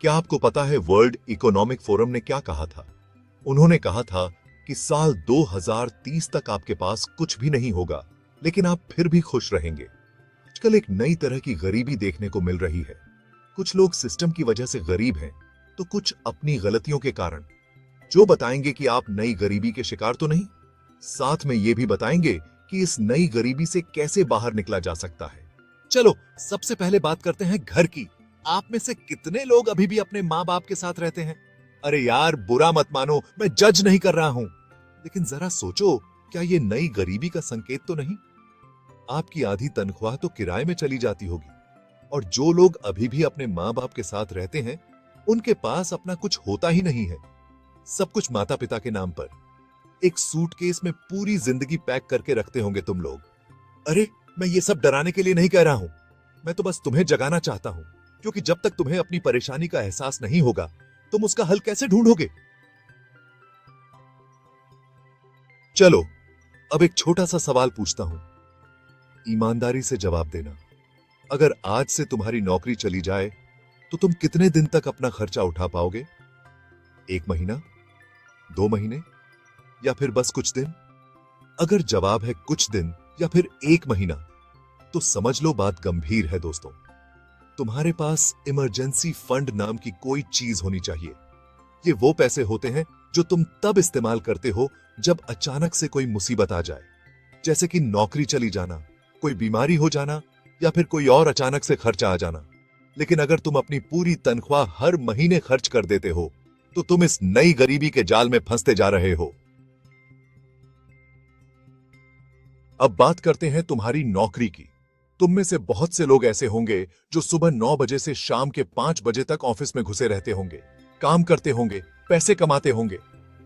क्या आपको पता है वर्ल्ड इकोनॉमिक फोरम ने क्या कहा था? उन्होंने कहा था कि साल 2030 तक आपके पास कुछ भी नहीं होगा, लेकिन आप फिर भी खुश रहेंगे। आजकल एक नई तरह की गरीबी देखने को मिल रही है। कुछ लोग सिस्टम की वजह से गरीब हैं, तो कुछ अपनी गलतियों के कारण। जो बताएंगे कि आप नई गरीबी के शिकार तो नहीं, साथ में ये भी बताएंगे कि इस नई गरीबी से कैसे बाहर निकला जा सकता है। चलो सबसे पहले बात करते हैं घर की। आप में से कितने लोग अभी भी अपने माँ बाप के साथ रहते हैं? अरे यार, बुरा मत मानो, मैं जज नहीं कर रहा हूं, लेकिन जरा सोचो, क्या ये नई गरीबी का संकेत तो नहीं? आपकी आधी तनख्वाह तो किराए में चली जाती होगी, और जो लोग अभी भी अपने माँ बाप के साथ रहते हैं, उनके पास अपना कुछ होता ही नहीं है। सब कुछ माता पिता के नाम पर। एक सूटकेस में पूरी जिंदगी पैक करके रखते होंगे तुम लोग। अरे, मैं ये सब डराने के लिए नहीं कह रहा हूं, मैं तो बस तुम्हें जगाना चाहता हूं, क्योंकि जब तक तुम्हें अपनी परेशानी का एहसास नहीं होगा, तुम उसका हल कैसे ढूंढोगे? चलो अब एक छोटा सा सवाल पूछता हूं, ईमानदारी से जवाब देना। अगर आज से तुम्हारी नौकरी चली जाए, तो तुम कितने दिन तक अपना खर्चा उठा पाओगे? 1 महीना, 2 महीने, या फिर बस कुछ दिन? अगर जवाब है कुछ दिन या फिर 1 महीना, तो समझ लो बात गंभीर है दोस्तों। तुम्हारे पास इमरजेंसी फंड नाम की कोई चीज होनी चाहिए। ये वो पैसे होते हैं जो तुम तब इस्तेमाल करते हो जब अचानक से कोई मुसीबत आ जाए, जैसे कि नौकरी चली जाना, कोई बीमारी हो जाना, या फिर कोई और अचानक से खर्चा आ जाना। लेकिन अगर तुम अपनी पूरी तनख्वाह हर महीने खर्च कर देते हो, तो तुम इस नई गरीबी के जाल में फंसते जा रहे हो। अब बात करते हैं तुम्हारी नौकरी की। तुम में से बहुत से लोग ऐसे होंगे जो सुबह 9 बजे से शाम के 5 बजे तक ऑफिस में घुसे रहते होंगे, काम करते होंगे, पैसे कमाते होंगे।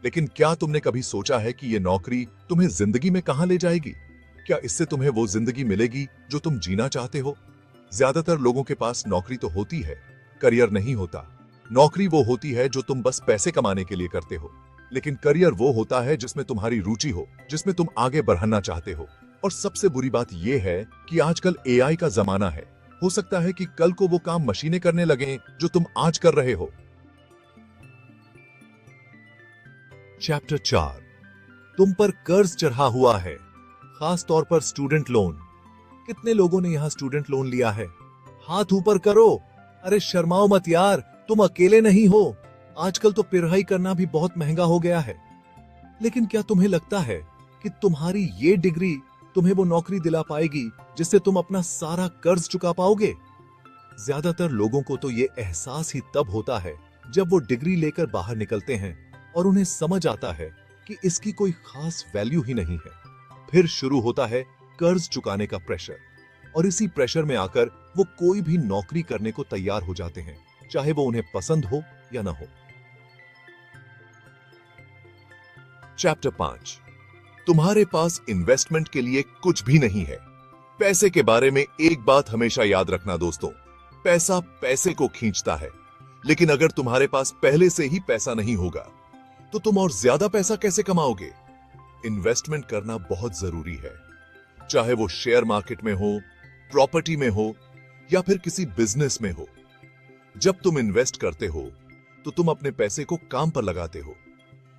लेकिन क्या तुमने कभी सोचा है कि यह नौकरी तुम्हें जिंदगी में कहां ले जाएगी? क्या इससे तुम्हें वो जिंदगी मिलेगी जो तुम जीना चाहते हो? ज्यादातर लोगों के पास नौकरी तो होती है, करियर नहीं होता। नौकरी वो होती है जो तुम बस पैसे कमाने के लिए करते हो, लेकिन करियर वो होता है जिसमें तुम्हारी रुचि हो, जिसमें तुम आगे बढ़ना चाहते हो। और सबसे बुरी बात यह है कि आजकल एआई का जमाना है। हो सकता है कि कल को वो काम मशीनें करने लगें जो तुम आज कर रहे हो। चैप्टर 4, तुम पर कर्ज चढ़ा हुआ है, खास तौर पर स्टूडेंट लोन। कितने लोगों ने यहां स्टूडेंट लोन लिया है? हाथ ऊपर करो। अरे शर्माओ मत यार, तुम अकेले नहीं हो। आजकल तो पढ़ाई करना भी बहुत महंगा हो गया है। लेकिन क्या तुम्हें लगता है कि तुम्हारी ये डिग्री तुम्हें वो नौकरी दिला पाएगी जिससे तुम अपना सारा कर्ज चुका पाओगे? ज्यादातर लोगों को तो ये एहसास ही तब होता है जब वो डिग्री लेकर बाहर निकलते हैं और उन्हें समझ आता है कि इसकी कोई खास वैल्यू ही नहीं है। फिर शुरू होता है कर्ज चुकाने का प्रेशर, और इसी प्रेशर में आकर वो कोई भी नौकरी करने को तैयार हो जाते हैं, चाहे वो उन्हें पसंद हो या ना हो। चैप्टर 5, तुम्हारे पास इन्वेस्टमेंट के लिए कुछ भी नहीं है। पैसे के बारे में एक बात हमेशा याद रखना दोस्तों, पैसा पैसे को खींचता है। लेकिन अगर तुम्हारे पास पहले से ही पैसा नहीं होगा, तो तुम और ज्यादा पैसा कैसे कमाओगे? इन्वेस्टमेंट करना बहुत जरूरी है, चाहे वो शेयर मार्केट में हो, प्रॉपर्टी में हो, या फिर किसी बिजनेस में हो। जब तुम इन्वेस्ट करते हो, तो तुम अपने पैसे को काम पर लगाते हो,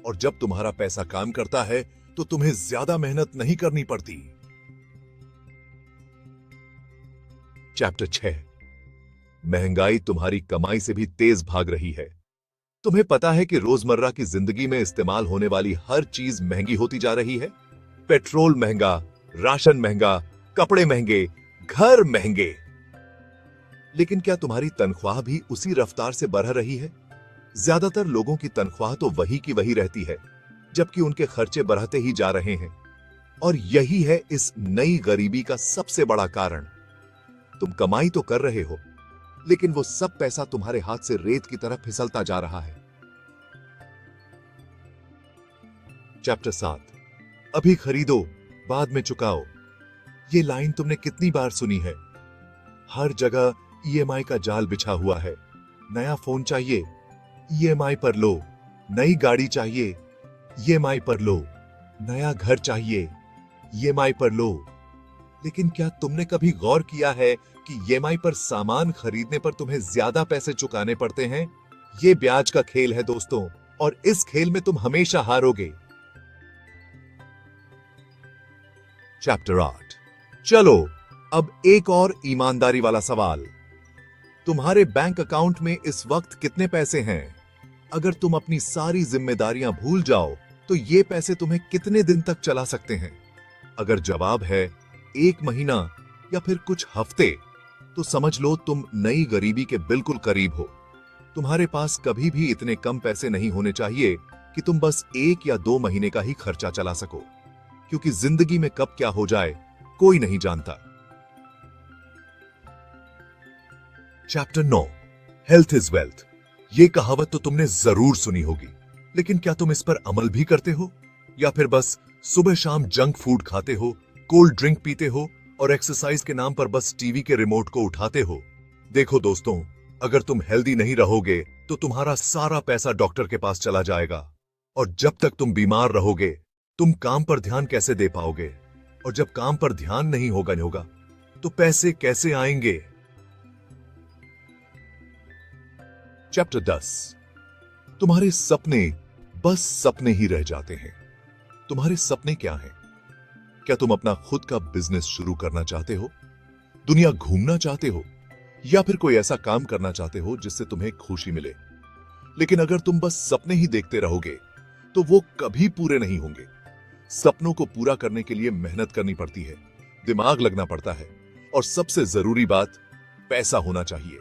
और जब तुम्हारा पैसा काम करता है, तो तुम्हें ज्यादा मेहनत नहीं करनी पड़ती। चैप्टर 6, महंगाई तुम्हारी कमाई से भी तेज भाग रही है। तुम्हें पता है कि रोजमर्रा की जिंदगी में इस्तेमाल होने वाली हर चीज महंगी होती जा रही है। पेट्रोल महंगा, राशन महंगा, कपड़े महंगे, घर महंगे। लेकिन क्या तुम्हारी तनख्वाह भी उसी रफ्तार से बढ़ रही है? ज्यादातर लोगों की तनख्वाह तो वही की वही रहती है, जबकि उनके खर्चे बढ़ते ही जा रहे हैं। और यही है इस नई गरीबी का सबसे बड़ा कारण। तुम कमाई तो कर रहे हो, लेकिन वो सब पैसा तुम्हारे हाथ से रेत की तरह फिसलता जा रहा है। चैप्टर 7, अभी खरीदो, बाद में चुकाओ। ये लाइन तुमने कितनी बार सुनी है? हर जगह ईएमआई का जाल बिछा हुआ है। नया फोन चाहिए, ईएमआई पर लो। नई गाड़ी चाहिए, ईएमआई पर लो। नया घर चाहिए, ईएमआई पर लो। लेकिन क्या तुमने कभी गौर किया है कि ईएमआई पर सामान खरीदने पर तुम्हें ज्यादा पैसे चुकाने पड़ते हैं? ये ब्याज का खेल है दोस्तों, और इस खेल में तुम हमेशा हारोगे। चैप्टर 8। चलो अब एक और ईमानदारी वाला सवाल। तुम्हारे बैंक अकाउंट में इस वक्त कितने पैसे हैं? अगर तुम अपनी सारी जिम्मेदारियां भूल जाओ तो ये पैसे तुम्हें कितने दिन तक चला सकते हैं? अगर जवाब है 1 महीना या फिर कुछ हफ्ते, तो समझ लो तुम नई गरीबी के बिल्कुल करीब हो। तुम्हारे पास कभी भी इतने कम पैसे नहीं होने चाहिए कि तुम बस 1 या 2 महीने का ही खर्चा चला सको, क्योंकि जिंदगी में कब क्या हो जाए कोई नहीं जानता। चैप्टर 9। Health is wealth. ये कहावत तो तुमने जरूर सुनी होगी, लेकिन क्या तुम इस पर अमल भी करते हो, या फिर बस सुबह शाम जंक फूड खाते हो, कोल्ड ड्रिंक पीते हो और एक्सरसाइज के नाम पर बस टीवी के रिमोट को उठाते हो? देखो दोस्तों, अगर तुम हेल्दी नहीं रहोगे तो तुम्हारा सारा पैसा डॉक्टर के पास चला जाएगा, और जब तक तुम बीमार रहोगे तुम काम पर ध्यान कैसे दे पाओगे? और जब काम पर ध्यान नहीं होगा तो पैसे कैसे आएंगे? चैप्टर 10। तुम्हारे सपने बस सपने ही रह जाते हैं। तुम्हारे सपने क्या हैं? क्या तुम अपना खुद का बिजनेस शुरू करना चाहते हो, दुनिया घूमना चाहते हो, या फिर कोई ऐसा काम करना चाहते हो जिससे तुम्हें खुशी मिले? लेकिन अगर तुम बस सपने ही देखते रहोगे तो वो कभी पूरे नहीं होंगे। सपनों को पूरा करने के लिए मेहनत करनी पड़ती है, दिमाग लगना पड़ता है, और सबसे जरूरी बात, पैसा होना चाहिए।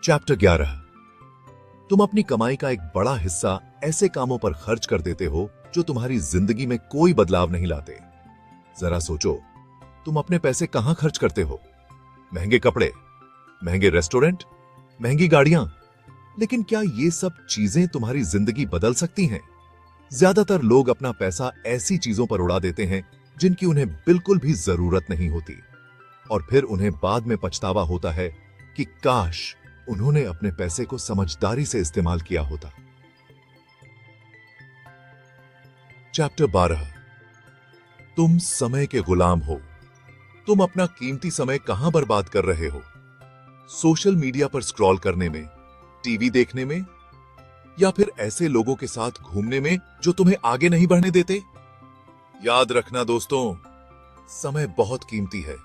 चैप्टर 11। तुम अपनी कमाई का एक बड़ा हिस्सा ऐसे कामों पर खर्च कर देते हो जो तुम्हारी जिंदगी में कोई बदलाव नहीं लाते। जरा सोचो, तुम अपने पैसे कहां खर्च करते हो? महंगे कपड़े, महंगे रेस्टोरेंट, महंगी गाड़ियां। लेकिन क्या ये सब चीजें तुम्हारी जिंदगी बदल सकती हैं? ज्यादातर लोग अपना पैसा ऐसी चीजों पर उड़ा देते हैं जिनकी उन्हें बिल्कुल भी जरूरत नहीं होती, और फिर उन्हें बाद में पछतावा होता है कि काश उन्होंने अपने पैसे को समझदारी से इस्तेमाल किया होता। चैप्टर 12। तुम समय के गुलाम हो। तुम अपना कीमती समय कहां बर्बाद कर रहे हो? सोशल मीडिया पर स्क्रॉल करने में, टीवी देखने में, या फिर ऐसे लोगों के साथ घूमने में जो तुम्हें आगे नहीं बढ़ने देते? याद रखना दोस्तों, समय बहुत कीमती है।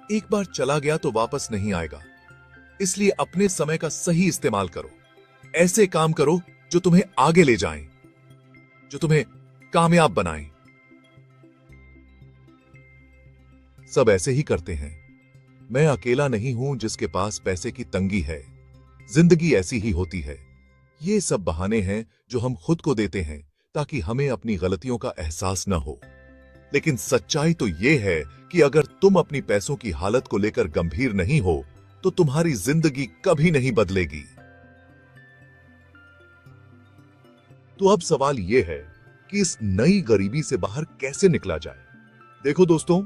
एक बार चला गया तो वापस नहीं आएगा, इसलिए अपने समय का सही इस्तेमाल करो। ऐसे काम करो जो तुम्हें आगे ले जाएं, जो तुम्हें कामयाब बनाएं। सब ऐसे ही करते हैं। मैं अकेला नहीं हूं जिसके पास पैसे की तंगी है। जिंदगी ऐसी ही होती है। ये सब बहाने हैं जो हम खुद को देते हैं ताकि हमें अपनी गलतियों का एहसास न हो। लेकिन सच्चाई तो ये है कि अगर तुम अपनी पैसों की हालत को लेकर गंभीर नहीं हो तो तुम्हारी जिंदगी कभी नहीं बदलेगी। तो अब सवाल यह है कि इस नई गरीबी से बाहर कैसे निकला जाए। देखो दोस्तों,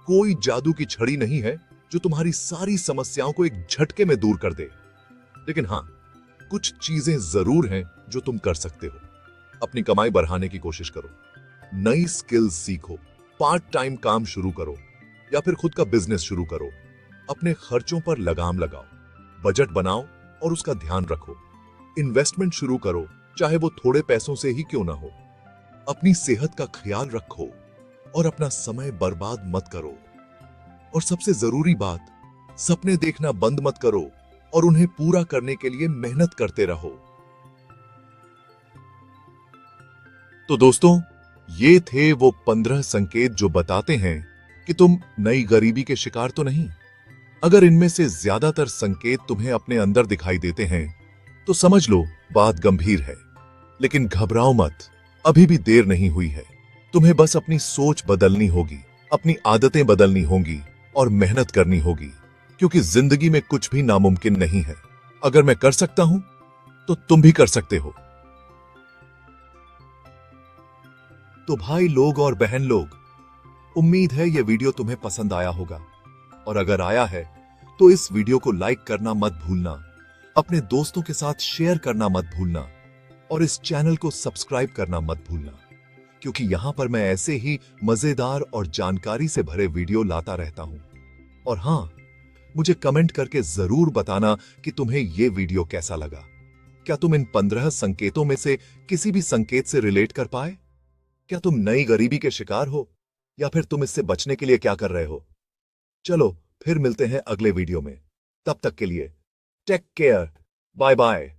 कोई जादू की छड़ी नहीं है जो तुम्हारी सारी समस्याओं को एक झटके में दूर कर दे। लेकिन हां, कुछ चीजें जरूर हैं जो तुम कर सकते हो। अपनी कमाई बढ़ाने की कोशिश करो, नई स्किल्स सीखो, पार्ट टाइम काम शुरू करो, या फिर खुद का बिजनेस शुरू करो। अपने खर्चों पर लगाम लगाओ, बजट बनाओ और उसका ध्यान रखो। इन्वेस्टमेंट शुरू करो, चाहे वो थोड़े पैसों से ही क्यों ना हो। अपनी सेहत का ख्याल रखो और अपना समय बर्बाद मत करो। और सबसे जरूरी बात, सपने देखना बंद मत करो और उन्हें पूरा करने के लिए मेहनत करते रहो। तो दोस्तों, ये थे वो 15 संकेत जो बताते हैं कि तुम नई गरीबी के शिकार तो नहीं। अगर इनमें से ज्यादातर संकेत तुम्हें अपने अंदर दिखाई देते हैं तो समझ लो बात गंभीर है। लेकिन घबराओ मत, अभी भी देर नहीं हुई है। तुम्हें बस अपनी सोच बदलनी होगी, अपनी आदतें बदलनी होंगी और मेहनत करनी होगी, क्योंकि जिंदगी में कुछ भी नामुमकिन नहीं है। अगर मैं कर सकता हूं तो तुम भी कर सकते हो। तो भाई लोग और बहन लोग, उम्मीद है यह वीडियो तुम्हें पसंद आया होगा, और अगर आया है तो इस वीडियो को लाइक करना मत भूलना, अपने दोस्तों के साथ शेयर करना मत भूलना, और इस चैनल को सब्सक्राइब करना मत भूलना, क्योंकि यहां पर मैं ऐसे ही मजेदार और जानकारी से भरे वीडियो लाता रहता हूं। और हां, मुझे कमेंट करके जरूर बताना कि तुम्हें यह वीडियो कैसा लगा। क्या तुम इन 15 संकेतों में से किसी भी संकेत से रिलेट कर पाए? क्या तुम नई गरीबी के शिकार हो, या फिर तुम इससे बचने के लिए क्या कर रहे हो? चलो फिर मिलते हैं अगले वीडियो में। तब तक के लिए टेक केयर, बाय बाय।